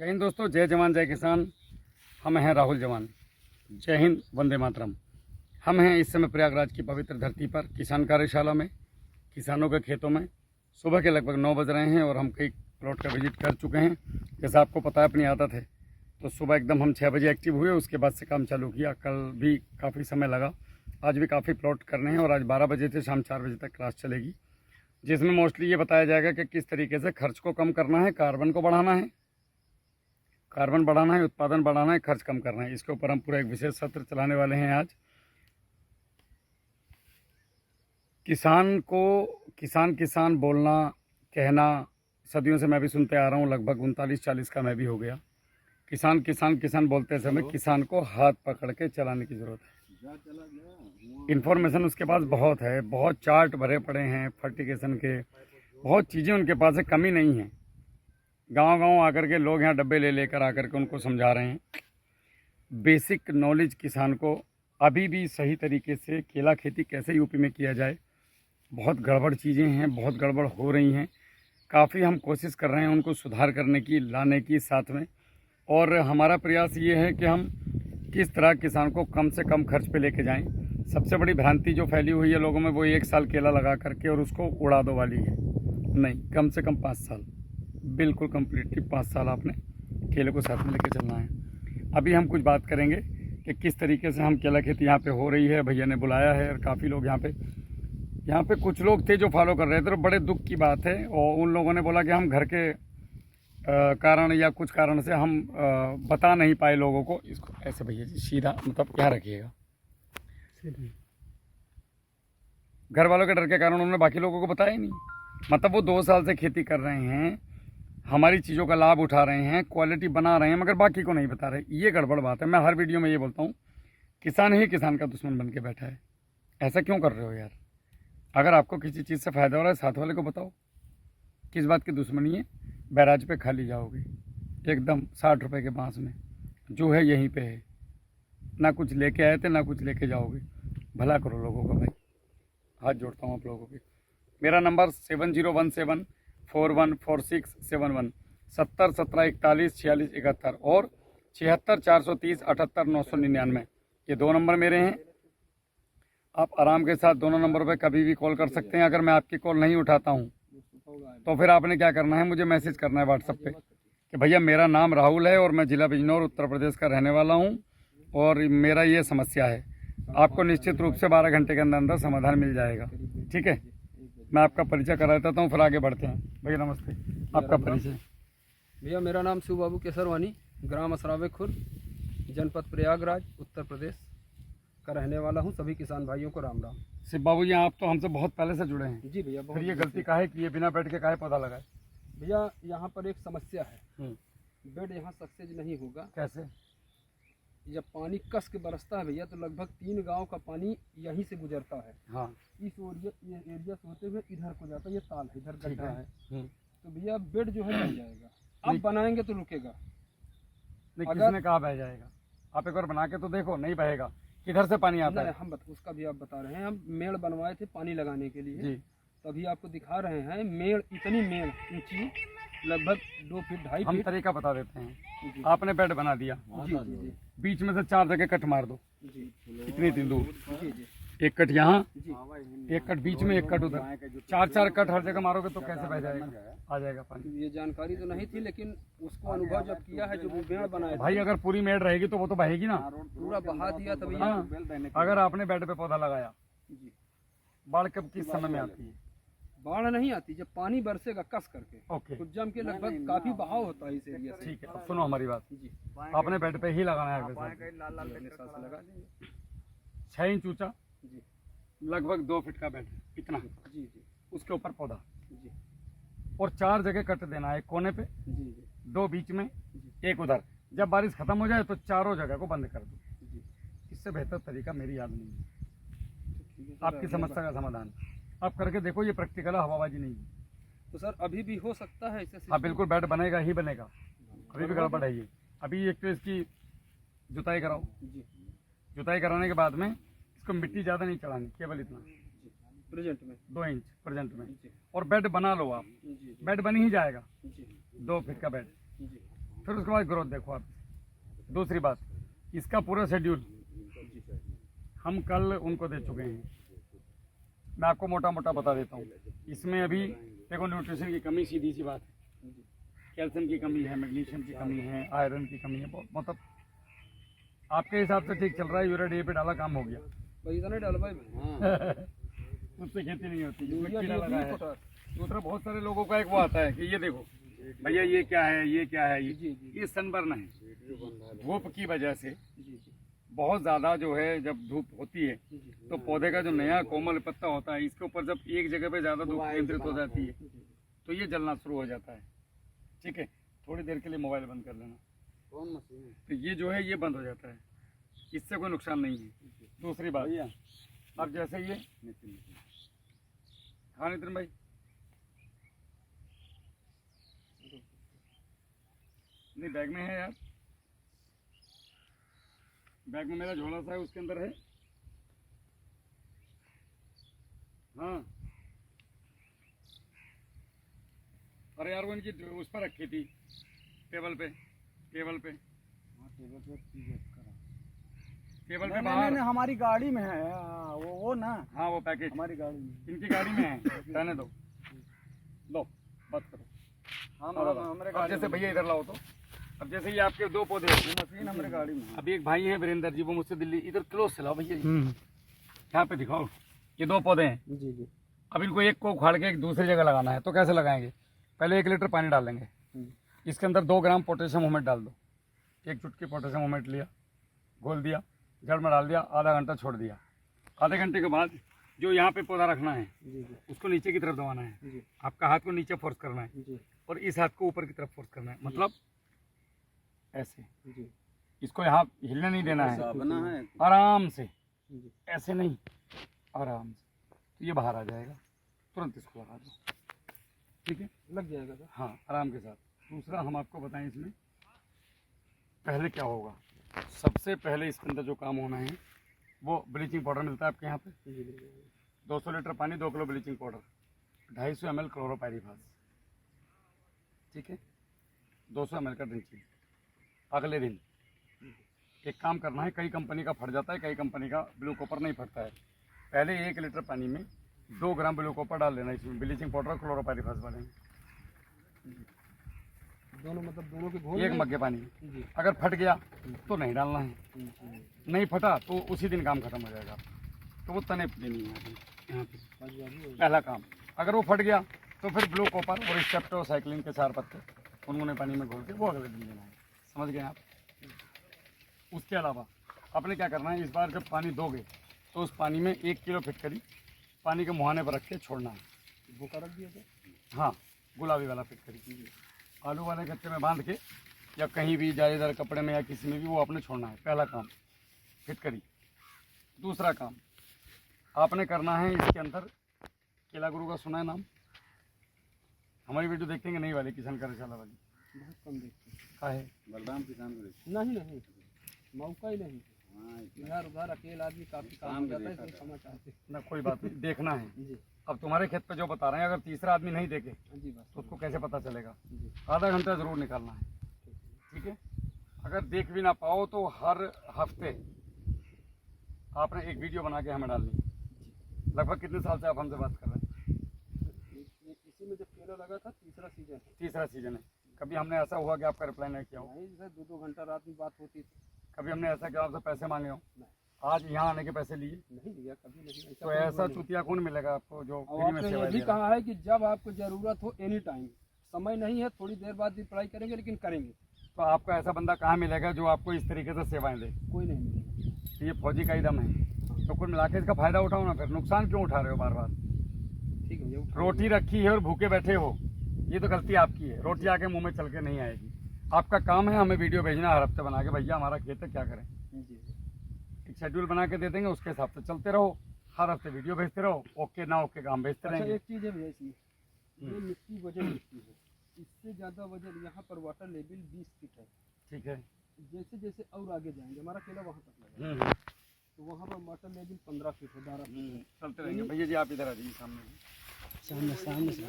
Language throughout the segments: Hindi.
जय हिंद दोस्तों, जय जवान जय किसान। हम हैं राहुल जवान। जय हिंद, वंदे मातरम। हम हैं इस समय प्रयागराज की पवित्र धरती पर किसान कार्यशाला में, किसानों के खेतों में। सुबह के लगभग 9 बज रहे हैं और हम कई प्लॉट का विजिट कर चुके हैं। जैसा आपको पता है, अपनी आदत है, तो सुबह एकदम हम 6 बजे एक्टिव हुए, उसके बाद से काम चालू किया। कल भी काफ़ी समय लगा, आज भी काफ़ी प्लॉट करने हैं और आज 12 बजे से शाम 4 बजे तक क्लास चलेगी, जिसमें मोस्टली ये बताया जाएगा कि किस तरीके से खर्च को कम करना है, कार्बन को बढ़ाना है, उत्पादन बढ़ाना है, खर्च कम करना है। इसके ऊपर हम पूरा एक विशेष सत्र चलाने वाले हैं आज। किसान को किसान बोलना, कहना सदियों से मैं भी सुनते आ रहा हूँ। लगभग 39-40 का मैं भी हो गया। किसान बोलते समय किसान को हाथ पकड़ के चलाने की ज़रूरत है। इन्फॉर्मेशन उसके पास बहुत है, बहुत चार्ट भरे पड़े हैं फर्टिगेशन के, बहुत चीज़ें उनके पास है, कमी नहीं है। गांव आकर के लोग यहाँ डब्बे लेकर आकर के उनको समझा रहे हैं। बेसिक नॉलेज किसान को अभी भी सही तरीके से केला खेती कैसे यूपी में किया जाए, बहुत गड़बड़ चीज़ें हैं, बहुत गड़बड़ हो रही हैं। काफ़ी हम कोशिश कर रहे हैं उनको सुधार करने की, लाने की साथ में। और हमारा प्रयास ये है कि हम किस तरह किसान को कम से कम खर्च पे लेके जाएं। सबसे बड़ी भ्रांति जो फैली हुई है लोगों में, वो 1 साल केला लगा करके और उसको उड़ा दो वाली है। नहीं, कम से कम 5 साल, बिल्कुल कम्प्लीटली 5 साल आपने केले को साथ में लेके चलना है। अभी हम कुछ बात करेंगे कि किस तरीके से हम केला खेती यहाँ पे हो रही है। भैया ने बुलाया है और काफ़ी लोग यहाँ पे कुछ लोग थे जो फॉलो कर रहे थे, तो बड़े दुख की बात है। और उन लोगों ने बोला कि हम घर के कारण या कुछ कारण से हम बता नहीं पाए लोगों को। इसको ऐसे भैया जी सीधा, मतलब क्या रखिएगा, घर वालों के डर के कारण उन्होंने बाकी लोगों को बताया ही नहीं। मतलब वो 2 साल से खेती कर रहे हैं, हमारी चीज़ों का लाभ उठा रहे हैं, क्वालिटी बना रहे हैं, मगर बाकी को नहीं बता रहे। ये गड़बड़ बात है। मैं हर वीडियो में ये बोलता हूँ, किसान ही किसान का दुश्मन बन के बैठा है। ऐसा क्यों कर रहे हो यार? अगर आपको किसी चीज़ से फ़ायदा हो रहा है, साथ वाले को बताओ। किस बात की दुश्मनी है? बैराज पे खाली जाओगे एकदम 60 रुपये के बांस में, जो है यहीं पे है। ना कुछ लेके आए थे, ना कुछ लेके जाओगे। भला करो लोगों का भाई, हाथ जोड़ता हूँ आप लोगों के। मेरा नंबर 7017414671, 7017414671 और 7643088999। ये 2 नंबर मेरे हैं। आप आराम के साथ दोनों नंबर पे कभी भी कॉल कर सकते हैं। अगर मैं आपकी कॉल नहीं उठाता हूँ तो फिर आपने क्या करना है, मुझे मैसेज करना है व्हाट्सएप पे कि भैया मेरा नाम राहुल है और मैं ज़िला बिजनौर उत्तर प्रदेश का रहने वाला हूँ और मेरा ये समस्या है। आपको निश्चित रूप से 12 घंटे के अंदर अंदर समाधान मिल जाएगा। ठीक है, मैं आपका परिचय करा देता हूँ, फिर आगे बढ़ते हैं। भैया नमस्ते, आपका परिचय। भैया मेरा नाम शिव बाबू केसरवानी, ग्राम असरावे खुर्द, जनपद प्रयागराज, उत्तर प्रदेश का रहने वाला हूँ। सभी किसान भाइयों को राम राम। शिव बाबू जी, आप तो हमसे बहुत पहले से जुड़े हैं। जी भैया, फिर ये गलती काहे की, ये बिना बेड के काहे पौधा लगाए? भैया यहाँ पर एक समस्या है, बेड यहाँ सक्सेस नहीं होगा। कैसे? जब पानी कस के बरसता है भैया, तो लगभग 3 गांव का पानी यहीं से गुजरता है। हाँ, इस एरिया से होते हुए इधर को जाता है। ये ताल है, इधर गड्ढा है। हम्म। तो भैया बेड जो है बन जाएगा। अब बनाएंगे तो रुकेगा। नहीं, किसने कहा बह जाएगा? आप एक बार बना के तो देखो, नहीं बहेगा। किधर से पानी आता है? उसका भी आप बता रहे हैं। हम मेड़ बनवाए थे पानी लगाने के लिए जी। तभी आपको दिखा रहे हैं। मेड़, इतनी मेड़ ऊंची, लगभग 2 फीट 2.5 हम फीट। तरीका बता देते हैं। आपने बेड बना दिया, जी जी जी बीच में से 4 जगह कट मार दो, जी इतनी दूर। जी जी 1 कट यहाँ, जी 1 कट बीच में, 1 कट उधर। 4 कट हर जगह मारोगे तो कैसे बह जाएगा? आ जाएगा पानी। ये जानकारी तो नहीं थी, लेकिन उसको अनुभव जब किया है, जो मेड़ बनाए भाई अगर पूरी मेड़ रहेगी तो वो तो बहेगी ना। पूरा बहा दिया था भैया। हाँ, अगर आपने बेड पे पौधा लगाया, जी। बाढ़ कब किस समय में आती है? बाढ़ नहीं आती, जब पानी बरसेगा कस करके। ओके, कुछ जम के लगभग काफी बहाव होता है इस एरिया से। ठीक है। अब सुनो हमारी बात। जी, आपने बेड पे ही लगाना है। अपने साथ लगा देंगे। 6 इंच ऊंचा, जी लगभग 2 फीट का बेड, इतना। जी जी उसके ऊपर पौधा जी और 4 जगह कट देना है, 1 कोने पे, जी जी 2 बीच में, 1 उधर। जब बारिश खत्म हो जाए तो चारों जगह को बंद कर दो। जी। इससे बेहतर तरीका मेरी याद नहीं है। ठीक है सर, आपकी समस्या का समाधान आप करके देखो। ये प्रैक्टिकल है, हवाबाजी नहीं है। तो सर अभी भी हो सकता है इसे? हाँ बिल्कुल, बेड बनेगा ही बनेगा। अभी भी गड़बड़ है ये। अभी एक तो इसकी जुताई कराओ। जी जुताई कराने के बाद में इसको मिट्टी ज़्यादा नहीं चढ़ानी, केवल इतना, प्रेजेंट में 2 इंच प्रेजेंट में। जी और बेड बना लो आप, जी बेड बन ही जाएगा। जी 2 फीट का बेड, जी फिर उसके बाद ग्रोथ देखो आप। दूसरी बात, इसका पूरा शेड्यूल हम कल उनको दे चुके हैं। मैं आपको मोटा मोटा बता देता हूँ। इसमें अभी देखो न्यूट्रिशन की कमी, सीधी सी बात है, कैल्शियम की कमी है, मैग्नीशियम की कमी है, आयरन की कमी है, मतलब आपके हिसाब से ठीक चल रहा है। यूरिया डीएपी डाला, काम हो गया। भाई इतना डाल भाई। उससे खेती नहीं होती, जिसमें यूरिया कीड़ा लगा है। पोटाश। दूसरा, बहुत सारे लोगों का एक वो आता है कि ये देखो भैया ये क्या है, ये क्या है, ये सनबर्न है। धूप की वजह से बहुत ज़्यादा जो है, जब धूप होती है तो पौधे का जो नया कोमल पत्ता होता है, इसके ऊपर जब एक जगह पे ज़्यादा धूप केंद्रित हो जाती है तो ये जलना शुरू हो जाता है। ठीक है, थोड़ी देर के लिए मोबाइल बंद कर लेना। तो ये जो है ये बंद हो जाता है, इससे कोई नुकसान नहीं है। दूसरी बात, अब जैसे ये हाँ नितिन भाई, नहीं बैग में है यार, बैग में मेरा झोला सा है, उसके अंदर है। हाँ अरे यार वो इनकी उस पर रखी थी, टेबल पे बाहर। नहीं, हमारी गाड़ी में है वो ना। हाँ वो पैकेट हमारी गाड़ी में, इनकी गाड़ी में है, रहने दो, लो बात करो। हमारे अब गाड़ी जैसे में। भैया इधर लाओ तो, अब जैसे ये आपके दो पौधे होते हैं, मशीन हमारे गाड़ी में है। अभी एक भाई है वीरेंद्र जी, वो मुझसे दिल्ली, इधर क्लोज से लाओ भैया, यहाँ पे दिखाओ। ये दो पौधे हैं, जी जी। अब इनको एक को उखाड़ के एक दूसरी जगह लगाना है, तो कैसे लगाएंगे? पहले 1 लीटर पानी डालेंगे, इसके अंदर 2 ग्राम पोटेशियम ह्यूमेट डाल दो। एक चुटकी पोटेशियम ह्यूमेट लिया, घोल दिया, जड़ में डाल दिया, आधा घंटा छोड़ दिया। आधे घंटे के बाद जो यहाँ पे पौधा रखना है उसको नीचे की तरफ दबाना है। आपका हाथ को नीचे फोर्स करना है और इस हाथ को ऊपर की तरफ फोर्स करना है, मतलब ऐसे। इसको यहाँ हिलने नहीं देना है, आराम से, ऐसे नहीं, आराम से। तो ये बाहर आ जाएगा, तुरंत इसको लगा दो, ठीक है, लग जाएगा सर। हाँ आराम के साथ। दूसरा हम आपको बताएं, इसमें पहले क्या होगा। सबसे पहले इसके अंदर जो काम होना है वो ब्लीचिंग पाउडर मिलता है आपके यहाँ पे, 200 लीटर पानी, 2 kilo bleaching powder, 250 ml chlorpyrifos, ठीक है, 200 ml का ड्रिंचिंग। अगले दिन एक काम करना है, कई कंपनी का फट जाता है, कई कंपनी का ब्लू कॉपर नहीं फटता है। पहले 1 लीटर पानी में 2 ग्राम ब्लू कॉपर डाल देना, इसमें ब्लीचिंग पाउडर क्लोरोपाइरीफास वाले में, दोनों मतलब दोनों के घोल एक मग्गे पानी में। अगर फट गया तो नहीं डालना है, नहीं फटा तो उसी दिन काम खत्म हो जाएगा। तो वो तने देनी है यहाँ पे, पहला काम। अगर वो फट गया तो फिर ब्लू कॉपर और स्टेप्टोसाइक्लिन के 4 पत्ते गुनगुने पानी में घोल के वो अगले दिन देना है। समझ गए आप? उसके अलावा आपने क्या करना है, इस बार जब पानी दोगे तो उस पानी में 1 किलो फिटकरी पानी के मुहाने पर रख के छोड़ना है। वो रख दिया था। हाँ, गुलाबी वाला फिटकरी आलू वाले गत्ते में बांध के या कहीं भी जालीदार कपड़े में या किसी में भी वो आपने छोड़ना है। पहला काम फिटकरी। दूसरा काम आपने करना है, इसके अंदर केला गुरु का सुना है नाम? हमारी वीडियो देखेंगे नहीं वाली, किसान कार्यशाला वाली, बहुत कम देखते का है बलराम किसान को देखिए। नहीं, मौका ही नहीं। इधर उधर अकेला आदमी काफी काम हो जाता है, इसलिए क्षमा चाहते ना, कोई बात नहीं, देखना है। जी अब तुम्हारे खेत पे जो बता रहे हैं, अगर तीसरा आदमी नहीं देखे जी बस। तो उसको कैसे पता चलेगा? जी आधा घंटा ज़रूर निकालना है, ठीक है। अगर देख भी ना पाओ तो हर हफ्ते आपने एक वीडियो बना के हमें डालनी है। लगभग कितने साल से आप हमसे बात कर रहे हैं? इसी में जब केला लगा था, तीसरा सीजन है। तीसरा सीजन है। कभी हमने ऐसा हुआ कि आपका रिप्लाई नहीं किया हो? नहीं सर, 2-2 घंटा रात में बात होती थी। कभी हमने ऐसा किया आपसे पैसे मांगे हो? आज यहाँ आने के पैसे लिए? नहीं लिया कभी, नहीं। तो ऐसा चुतिया कौन मिलेगा आपको जो और फ्री में आपने सेवा ये भी दे रहा है? कहा है कि जब आपको जरूरत हो, एनी टाइम। समय नहीं है, थोड़ी देर बाद भी अप्लाई करेंगे, लेकिन करेंगे। तो आपको ऐसा बंदा कहाँ मिलेगा जो आपको इस तरीके से सेवाएं दे? कोई नहीं मिलेगा। तो ये फौजी का ही दम है। तो कुल मिला के इसका फायदा उठाओ ना, फिर नुकसान क्यों उठा रहे हो बार बार? ठीक है भैया। रोटी रखी है और भूखे बैठे हो, ये तो गलती आपकी है। रोटी आके मुंह में चल के नहीं आएगी। आपका काम है हमें वीडियो भेजना हर हफ्ते बना के, भैया हमारा खेत है क्या करें। जी एक शेड्यूल बना के दे देंगे, उसके हिसाब से चलते रहो, हर हफ्ते वीडियो भेजते रहो। ओके ना ओके काम भेजते अच्छा, रहेंगे। एक चीज़ है भैया इसमें, ये मिट्टी वजन मिट्टी है, इससे ज़्यादा वजन यहाँ पर वाटर लेवल 20 फीट है। ठीक है। जैसे जैसे और आगे जाएंगे, हमारा केला वहाँ तक लगा, हम्म, तो वहाँ पर वाटर लेवल 15 फीट है, 12 फीट है। चलते रहेंगे। भैया जी आप इधर आ जाइए सामने। सामने सामने से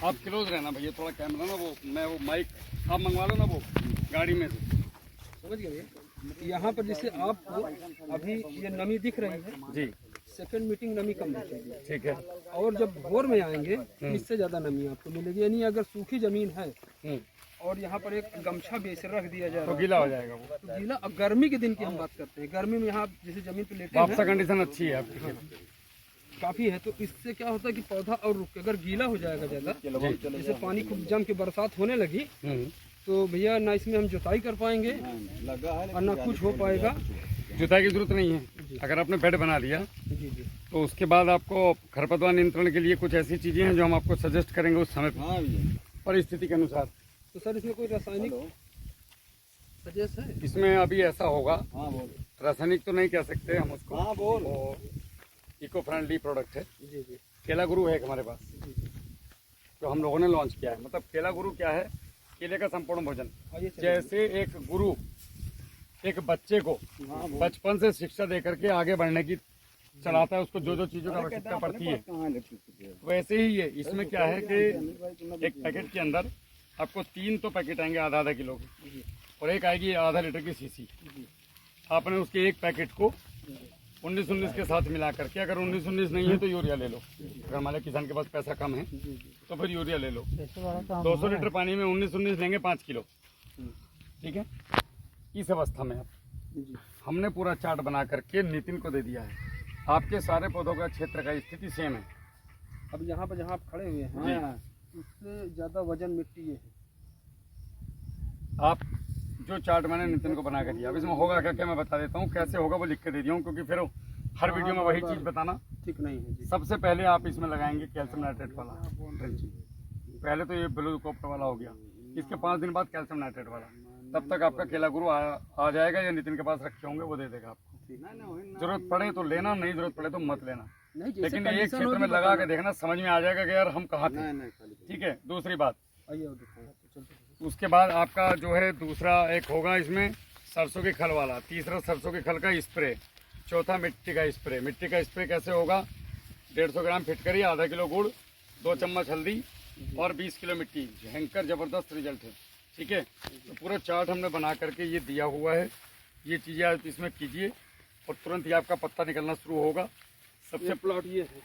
आप क्लोज रहना भैया, थोड़ा कैमरा ना वो मैं वो माइक आप मंगवा लो ना वो गाड़ी में से। समझ गए। यहाँ पर जैसे आपको अभी ये नमी दिख रही है जी सेकंड मीटिंग नमी कम दिखेगी, ठीक है। और जब भोर में आएंगे तो इससे ज़्यादा नमी आपको मिलेगी। यानी अगर सूखी ज़मीन है और यहाँ पर एक गमछा बेच रख दिया जाए तो गीला हो जाएगा वो। तो गीला। अब गर्मी के दिन की हम बात करते हैं, गर्मी में यहाँ जैसे ज़मीन पे लेटे वापसा हैं कंडीशन अच्छी है आपकी। काफ़ी है, तो इससे क्या होता है कि पौधा और रुक के अगर गीला हो जाएगा ज़्यादा, जैसे पानी खूब जम के बरसात होने लगी तो भैया ना इसमें हम जुताई कर पाएंगे और ना कुछ हो पाएगा। जुताई की जरूरत नहीं है। अगर आपने बेड बना दिया जी जी। तो उसके बाद आपको खरपतवार नियंत्रण के लिए कुछ ऐसी चीजें हैं जो हम आपको सजेस्ट करेंगे उस समय परिस्थिति के अनुसार। तो सर इसमें कोई रासायनिक सजेस्ट है? इसमें अभी ऐसा होगा, रासायनिक तो नहीं कह सकते हम उसको, इको फ्रेंडली प्रोडक्ट है। जी जी। केला गुरु है एक हमारे पास जो हम लोगों ने लॉन्च किया है। मतलब केला गुरु क्या है? केले का संपूर्ण भोजन। जैसे एक गुरु एक बच्चे को बचपन से शिक्षा दे करके आगे बढ़ने की चलाता है, उसको जो जो चीजों की आवश्यकता पड़ती है, वैसे ही ये इसमें क्या है कि एक पैकेट के अंदर आपको 3 तो पैकेट आएंगे आधा आधा किलो के, और एक आएगी आधा लीटर की शीशी। आपने उसके एक पैकेट को 19-19 के साथ मिला करके, अगर 19-19 नहीं है तो यूरिया ले लो। अगर हमारे किसान के पास पैसा कम है तो फिर यूरिया ले लो। 200 लीटर पानी में 19-19 लेंगे 5 किलो, ठीक है। इस अवस्था में अब हमने पूरा चार्ट बना करके नितिन को दे दिया है। आपके सारे पौधों का क्षेत्र का स्थिति सेम है। अब यहाँ पर जहाँ आप खड़े हुए हैं उससे ज़्यादा वजन मिट्टी ये है। आप जो चार्ट मैंने नितिन को बना कर दिया, अब इसमें होगा क्या क्या मैं बता देता हूँ। कैसे होगा वो लिख के दे दिया हूँ, क्योंकि फिर हर वीडियो में वही चीज़ बताना ठीक नहीं है जी। सबसे पहले आप इसमें लगाएंगे कैल्शियम नाइट्रेट वाला ड्रिंचिंग। पहले तो ये ब्लू कॉपर वाला हो गया, इसके 5 दिन बाद कैल्शियम नाइट्रेट वाला। तब तक आपका केला गुरु आ जाएगा, या नितिन के पास रखे होंगे वो दे देगा आपको। जरूरत पड़े तो लेना, नहीं जरूरत पड़े तो मत लेना। लेकिन एक क्षेत्र में लगा के देखना, समझ में आ जाएगा कि यार हम कहाँ थे, ठीक है। दूसरी बात, उसके बाद आपका जो है दूसरा एक होगा इसमें सरसों की खल वाला, तीसरा सरसों की खल का स्प्रे, चौथा मिट्टी का स्प्रे। मिट्टी का स्प्रे कैसे होगा? 150 ग्राम फिटकरी, आधा किलो गुड़, 2 चम्मच हल्दी और 20 किलो मिट्टी। भयंकर जबरदस्त रिजल्ट है, ठीक है। तो पूरा चार्ट हमने बना करके ये दिया हुआ है। ये चीज़ें आप इसमें कीजिए और तुरंत ही आपका पत्ता निकलना शुरू होगा। सबसे प्लॉट ये है,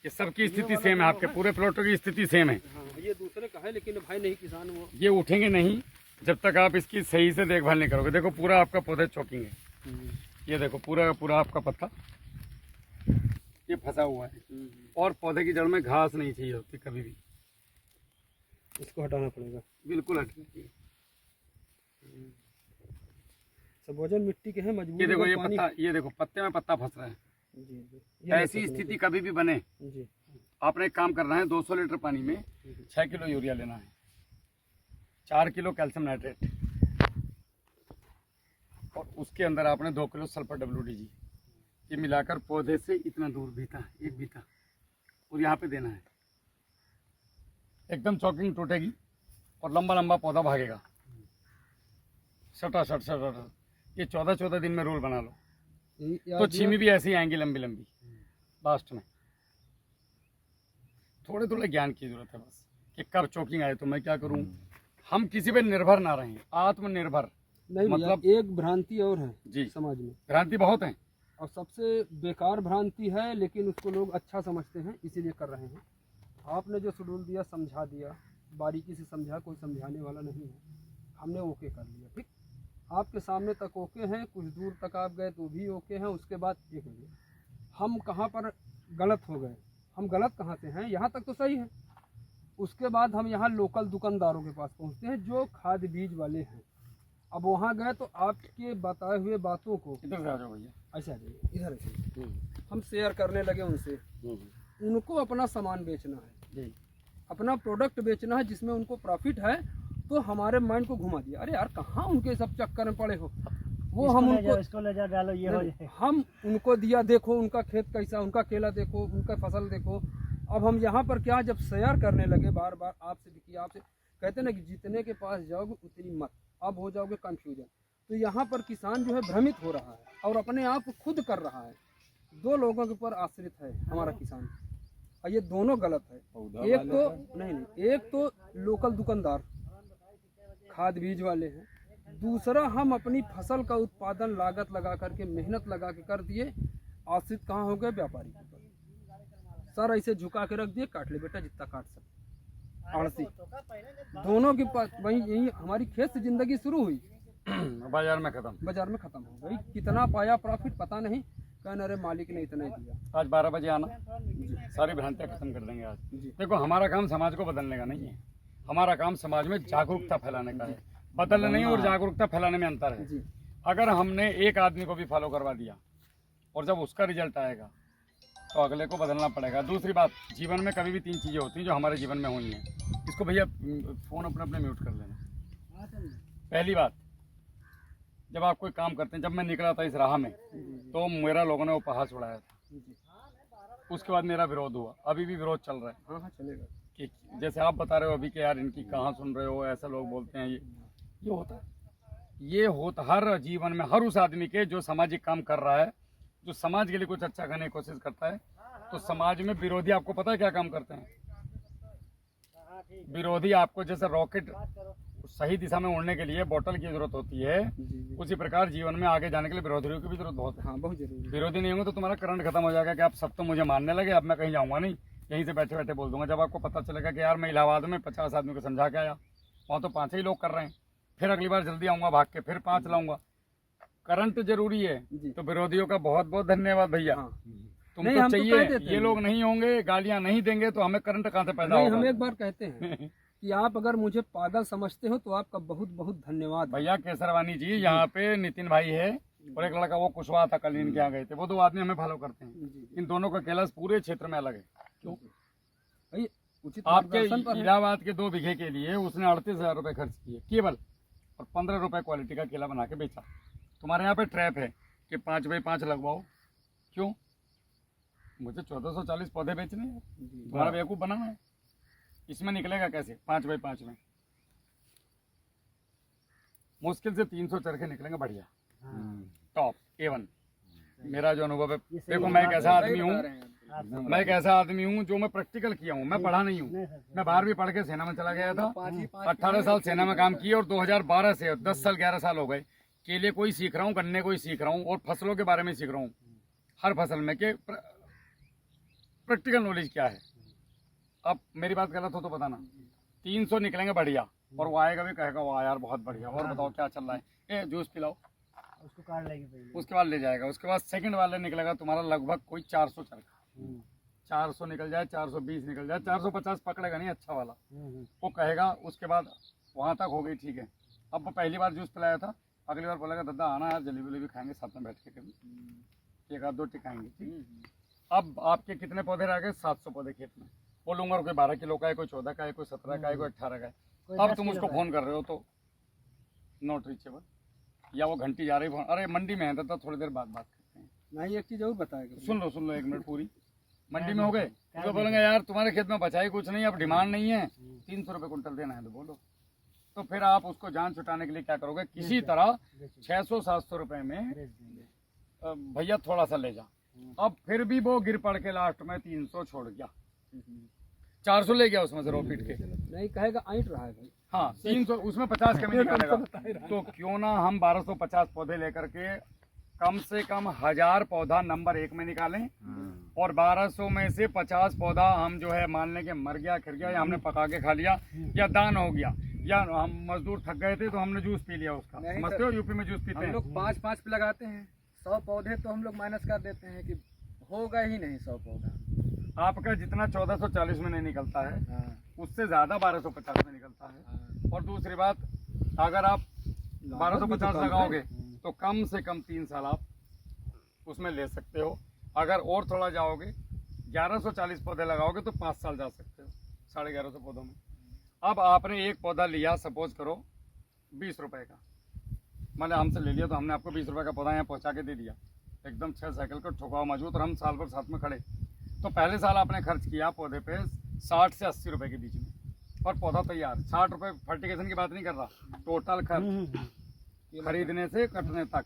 ये सबकी स्थिति सेम है, आपके पूरे प्लॉटों की स्थिति सेम है। हाँ, ये दूसरे का है लेकिन भाई नहीं किसान वो ये उठेंगे नहीं जब तक आप इसकी सही से देखभाल नहीं करोगे। देखो पूरा आपका पौधे चौकिंग है, ये देखो पूरा का पूरा आपका पत्ता ये फंसा हुआ है, और पौधे की जड़ में घास नहीं चाहिए होती कभी भी, इसको हटाना पड़ेगा। बिल्कुल हट। सब वजन मिट्टी के हैं, मजबूत। ये देखो ये पत्ता, ये देखो पत्ते में पत्ता फंस रहा है। ऐसी स्थिति कभी भी बने, आपने एक काम करना है, 200 लीटर पानी में 6 किलो यूरिया लेना है, 4 किलो कैल्शियम नाइट्रेट, और उसके अंदर आपने 2 किलो सल्फर WDG, ये मिलाकर पौधे से इतना दूर बीता, एक बीता, और यहाँ पे देना है। एकदम चौकिंग टूटेगी और लंबा लंबा पौधा भागेगा, सटा। ये 14-14 दिन में रोल बना लो, तो छीमी भी ऐसी आएंगी लंबी लंबी। लास्ट में थोड़े थोड़े ज्ञान की जरूरत है बस, कि कब चौकिंग आए तो मैं क्या करूं। हम किसी पे निर्भर ना रहें, आत्मनिर्भर। नहीं मतलब एक भ्रांति और है जी समाज में, भ्रांति बहुत है, और सबसे बेकार भ्रांति है, लेकिन उसको लोग अच्छा समझते हैं इसीलिए कर रहे हैं। आपने जो शेड्यूल दिया, समझा दिया, बारीकी से समझा, कोई समझाने वाला नहीं है, हमने ओके कर लिया, ठीक। आपके सामने तक ओके हैं, कुछ दूर तक आप गए तो भी ओके हैं। उसके बाद एक मिनट, हम कहाँ पर गलत हो गए? हम गलत कहाँ से हैं? यहाँ तक तो सही है। उसके बाद हम यहाँ लोकल दुकानदारों के पास पहुँचते हैं जो खाद बीज वाले हैं। अब वहाँ गए तो आपके बताए हुए बातों को, इधर से आ जाओ भैया, ऐसे आ जाइए, इधर ऐसे हम शेयर करने लगे उनसे। उनको अपना सामान बेचना है, अपना प्रोडक्ट बेचना है जिसमें उनको प्रॉफिट है, तो हमारे माइंड को घुमा दिया। अरे यार कहाँ उनके सब चक्कर में पड़े हो, वो हम उनको इसको ले जा डालो, ये हो जाए। हम उनको दिया, देखो उनका खेत कैसा, उनका केला देखो, उनका फसल देखो। अब हम यहाँ पर क्या, जब शेयर करने लगे बार बार आपसे भी किया, आपसे कहते ना कि जितने के पास जाओगे उतनी मत, अब हो जाओगे कंफ्यूजन। तो यहाँ पर किसान जो है भ्रमित हो रहा है और अपने आप को खुद कर रहा है। 2 लोगों के ऊपर आश्रित है हमारा किसान, और ये दोनों गलत है। एक तो नहीं, एक तो लोकल दुकानदार खाद बीज वाले हैं, दूसरा हम अपनी फसल का उत्पादन लागत लगा करके मेहनत लगा के कर दिए, आश्रित कहाँ हो गए व्यापारी के ऊपर। सर ऐसे झुका के रख दिए, काट ले बेटा जितना काट सकते, आड़सी। दोनों के पास वही यही हमारी खेत से जिंदगी शुरू हुई, बाजार में खत्म। बाजार में खत्म हो गई। कितना पाया प्रॉफिट पता नहीं, कहना अरे मालिक ने इतना ही दिया। आज 12 बजे आना, सारी भ्रांतियाँ खत्म कर देंगे आज। देखो हमारा काम समाज को बदलने का नहीं है, हमारा काम समाज में जागरूकता फैलाने का है। बदलने नहीं और जागरूकता फैलाने में अंतर है। जी। अगर हमने एक आदमी को भी फॉलो करवा दिया और जब उसका रिजल्ट आएगा तो अगले को बदलना पड़ेगा। दूसरी बात, जीवन में कभी भी 3 चीज़ें होती हैं जो हमारे जीवन में हुई हैं। इसको भैया फ़ोन अपने अपने म्यूट कर लेना। पहली बात, जब आप कोई काम करते हैं, जब मैं निकला था इस राह में तो मेरा लोगों ने उपहार छुड़ाया था, उसके बाद मेरा विरोध हुआ, अभी भी विरोध चल रहा है। हाँ हाँ चलेगा। कि जैसे आप बता रहे हो अभी कि यार इनकी कहाँ सुन रहे हो, ऐसा लोग बोलते हैं। ये होता है, ये होता हर जीवन में, हर उस आदमी के जो सामाजिक काम कर रहा है, जो समाज के लिए कुछ अच्छा करने की कोशिश करता है। तो समाज में विरोधी आपको पता है क्या काम करते हैं? विरोधी आपको जैसे रॉकेट सही दिशा में उड़ने के लिए बोतल की जरूरत होती है, उसी प्रकार जीवन में आगे जाने के लिए विरोधियों की भी जरूरत बहुत है। हाँ बहुत जरूरी। विरोधी नहीं होंगे तो तुम्हारा करंट खत्म हो जाएगा कि आप सब तो मुझे मानने लगे, अब मैं कहीं जाऊंगा नहीं, यहीं से बैठे बैठे बोल दूंगा। जब आपको पता चलेगा कि यार मैं इलाहाबाद में 50 आदमी को समझा के आया, वहाँ तो 5 ही लोग कर रहे हैं, फिर अगली बार जल्दी आऊँगा भाग के, फिर 5 लाऊंगा। करंट जरूरी है। तो विरोधियों का बहुत बहुत धन्यवाद भैया। तुमको हम तो कह चाहिए, देते ये हैं। लोग नहीं होंगे, गालियाँ नहीं देंगे तो हमें करंट कहाँ से पैदा नहीं, होगा? हम एक बार कहते हैं कि आप अगर मुझे पागल समझते हो तो आपका बहुत बहुत धन्यवाद। भैया केसरवानी जी, यहाँ पे नितिन भाई है और एक लड़का वो कुशवाहा था, कल इनके यहाँ गए थे, वो 2 आदमी हमें फॉलो करते हैं। इन दोनों का कैलाश पूरे क्षेत्र में अलग है। क्यों? भाई उचित आपके मार्गदर्शन पर है। इलाहाबाद के 2 बीघे के लिए उसने 38,000 रुपये खर्च किए केवल, और 15 रुपये क्वालिटी का केला बना के बेचा। तुम्हारे यहाँ पे ट्रैप है कि 5 बाई 5 लगवाओ। क्यों? मुझे 1440 पौधे बेचने हैं, तुम्हारा बेवकूफ़ बनाना है। इसमें निकलेगा कैसे 5 बाई 5 में? मुश्किल से 300 चरखे निकलेंगे बढ़िया, टॉप A1। मेरा जो अनुभव है, देखो मैं एक ऐसा आदमी हूँ, मैं एक ऐसा आदमी हूँ जो मैं प्रैक्टिकल किया हूँ, मैं पढ़ा नहीं हूँ। मैं 12वीं पढ़ के सेना में चला गया था, 18 साल सेना में काम किए और 2012 से 10 साल 11 साल हो गए केले को ही सीख रहा हूँ, गन्ने को ही सीख रहा हूँ और फसलों के बारे में सीख रहा हूँ। हर फसल में के प्रैक्टिकल नॉलेज क्या है। अब मेरी बात गलत हो तो बताना। 300 निकलेंगे बढ़िया, और वो आएगा भी कहेगा वाह यार बहुत बढ़िया, और बताओ क्या चल रहा है, ए जूस पिलाओ, उसको काट लेंगे पहले। उसके बाद ले जाएगा। उसके बाद सेकंड वाले निकलेगा तुम्हारा लगभग कोई 400 चरखा, 400 निकल जाए, 420 निकल जाए, 450 पकड़ेगा नहीं अच्छा वाला, वो कहेगा। उसके बाद वहाँ तक हो गई, ठीक है। अब वो पहली बार जूस पिलाया था, अगली बार बोलेगा दादा आना यार जलेबी वलेबी खाएंगे साथ में बैठ के, कभी 1 आध 2 टिकाएंगे, ठीक। अब आपके कितने पौधे रह गए? 700 पौधे खेत में। बोलूँगा कोई 12 किलो का है, कोई 14 का है, कोई 17 का है, कोई 18 का है। अब तुम उसको फ़ोन कर रहे हो तो नॉट रीचेबल, या वो घंटी जा रही, अरे मंडी में है तो थोड़ी देर बाद बात करते हैं। नहीं एक चीज और बताएगा। सुन लो 1 मिनट पूरी। मंडी में हो गए तो बोलेंगे यार तुम्हारे खेत में बचा ही कुछ नहीं, अब डिमांड नहीं है, 300 रुपये कुंटल देना है तो बोलो। तो फिर आप उसको जान छुटाने के लिए क्या करोगे? किसी तरह 600-700 रुपये में भैया थोड़ा सा ले जा। अब फिर भी वो गिर पड़ के लास्ट में 300 छोड़ गया, 400 ले गया उसमें से रो पीट के। नहीं कहेगा ऐंठ रहा है भाई। हाँ 300, उसमें 50 कमी निकालेगा। तो क्यों ना हम 1250 पौधे लेकर के कम से कम 1000 पौधा नंबर 1 में निकालें, और 1200 में से 50 पौधा हम जो है मान लें कि मर गया, खिर गया, या हमने पका के खा लिया, या दान हो गया, या हम मजदूर थक गए थे तो हमने जूस पी लिया उसका। समझते हो यूपी में जूस पीते हम हैं लोग 5-5 पे लगाते हैं, 100 पौधे तो हम लोग माइनस कर देते हैं कि होगा ही नहीं 100 पौधा। आपका जितना 1440 में नहीं निकलता है उससे ज़्यादा 1250 में निकलता है। और दूसरी बात, अगर आप 1250 लगाओगे तो कम से कम 3 साल आप उसमें ले सकते हो। अगर और थोड़ा जाओगे 1140 पौधे लगाओगे तो 5 साल जा सकते हो 1150 पौधों में। अब आपने एक पौधा लिया, सपोज करो 20 रुपए का, मतलब हमसे ले लिया तो हमने आपको 20 रुपए का पौधा यहाँ पहुँचा के दे दिया, एकदम 6 साइकिल का ठोकाव मजबूत, और हम साल भर साथ में खड़े। तो पहले साल आपने खर्च किया पौधे पे 60 से 80 रुपए के बीच में, और पौधा तैयार। 60 रुपए फर्टिगेशन की बात नहीं कर रहा, टोटल खर्च खरीदने से कटने तक,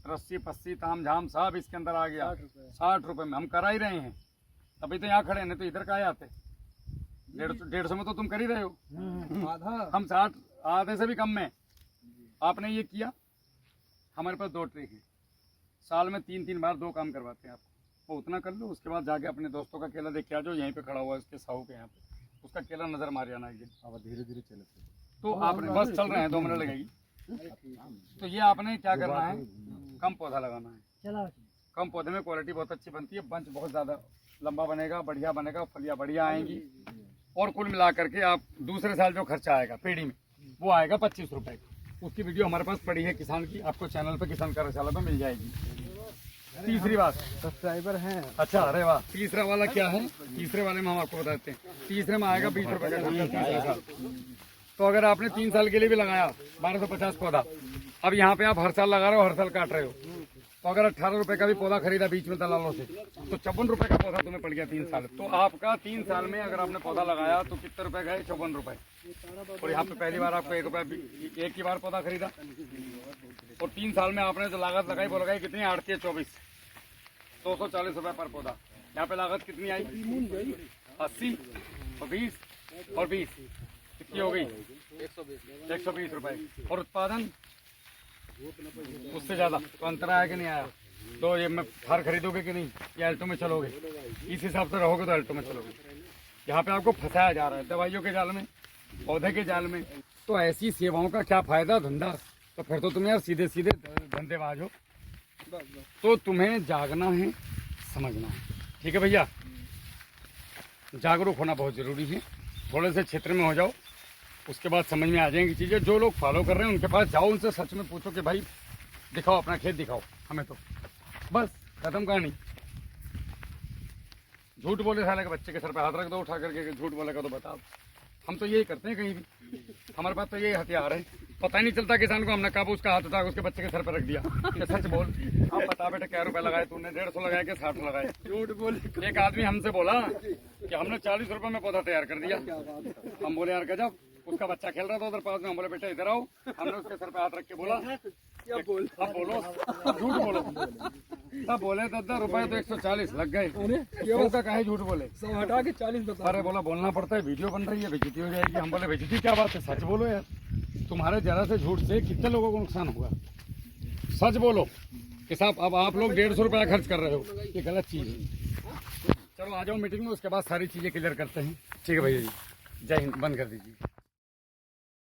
रस्सी पस्सी ताम झाम सब इसके अंदर आ गया। 60 रुपए में हम करा ही रहे हैं। अभी तो यहाँ खड़े हैं, नहीं तो इधर काहे आते। 150 में तो तुम कर ही रहे हो। आधा हम 60 आधे से भी कम में। आपने ये किया, हमारे पास 2 ट्रिक है, साल में 3-3 बार 2 काम करवाते हैं आपको। वो उतना कर लो, उसके बाद जाके अपने दोस्तों का केला देख के आ जाओ, यहीं पे खड़ा हुआ है उसके साहू के यहाँ पे, उसका केला नजर मार जाना एक दिन। अब धीरे धीरे चले तो आपने बस चल रहे हैं, 2 मिनट लगेगी। तो ये आपने क्या करना है, कम पौधा लगाना है। चला कम पौधे में क्वालिटी बहुत अच्छी बनती है, बंच बहुत ज़्यादा लंबा बनेगा, बढ़िया बनेगा, फलियाँ बढ़िया आएंगी। और कुल मिला करके आप दूसरे साल जो खर्चा आएगा पेड़ी में वो आएगा 25 रुपए का। उसकी वीडियो हमारे पास पड़ी है किसान की, आपको चैनल पे किसान कार्यशाला पे मिल जाएगी। तीसरी बात, सब्सक्राइबर हैं। अच्छा अरे वाह, तीसरा वाला क्या है, तीसरे वाले में हम आपको बताते हैं। तीसरे में आएगा 20 रुपए का खर्चा तीसरे साल। तो अगर आपने 3 साल के लिए भी लगाया 1250 पौधा, अब यहाँ पे आप हर साल लगा रहे हो, हर साल काट रहे हो, तो अगर 18 रुपए का भी पौधा खरीदा बीच में दलालों से, तो 54 रुपए का पौधा तुम्हें पड़ गया 3 साल। तो आपका 3 साल में अगर आपने पौधा लगाया तो कितने रुपए गए, 54 रुपए। और यहाँ पे पहली बार आपको 1 रुपया एक ही बार पौधा खरीदा, और 3 साल में आपने जो लागत लगाई वो लगाई कितनी, 8 के 24, 240 रुपए पर पौधा। यहाँ पे लागत कितनी आई, 80 और 20 और 20 कितनी हो गई, 120 रुपए। और उत्पादन उससे ज्यादा, तो अंतर आया कि नहीं आया। तो ये मैं थार खरीदोगे कि नहीं, या अल्टो में चलोगे, इस हिसाब से रहोगे तो अल्टो में चलोगे। यहाँ पे आपको फंसाया जा रहा है दवाइयों के जाल में, पौधे के जाल में। तो ऐसी सेवाओं का क्या फायदा धंधा, तो फिर तो तुम यार सीधे सीधे धंधेबाज हो। तो तुम्हें जागना है, समझना है, ठीक है भैया। जागरूक होना बहुत जरूरी है। थोड़े से क्षेत्र में हो जाओ, उसके बाद समझ में आ जाएंगी चीज़ें। जो लोग फॉलो कर रहे हैं उनके पास जाओ, उनसे सच में पूछो कि भाई दिखाओ अपना खेत, दिखाओ हमें, तो बस खत्म कहानी। झूठ बोले साले के बच्चे के सर पे हाथ रख दो उठा करके, झूठ बोलेगा तो बताओ। हम तो यही करते हैं कहीं भी, हमारे पास तो यही हथियार है। पता ही नहीं चलता किसान को, हमने कहा उसका हाथ उठा के उसके बच्चे के सर पे रख दिया कि सच बोल, अब बता बेटा क्या रुपए लगाए तूने, 150 लगाए कि 60 लगाए। झूठ बोले। एक आदमी हमसे बोला कि हमने 40 रुपए में पौधा तैयार कर दिया। हम बोले यार गजब, उसका बच्चा खेल रहा था उधर पास में। हम बोले बेटा इधर आओ, हमने उसके सर पे हाथ रख के बोला क्या बोल, अब बोलो, झूठ बोलो। तब बोले 10 रुपए तो 140 लग गए, क्यों का काहे झूठ बोले। सब हटा के 40 बता। अरे बोला बोलना पड़ता है, वीडियो बन रही है, बेइज्जती हो जाएगी। हम बोले बेइज्जती क्या बात है, सच बोलो यार, तुम्हारे जरा से झूठ से कितने लोगों को नुकसान होगा। सच बोलो कि साहब अब आप लोग 150 रुपया खर्च कर रहे हो, ये गलत चीज़ है। चलो आ जाओ मीटिंग में, उसके बाद सारी चीज़ें क्लियर करते हैं। ठीक है भैया जी, जय हिंद, बंद कर दीजिए।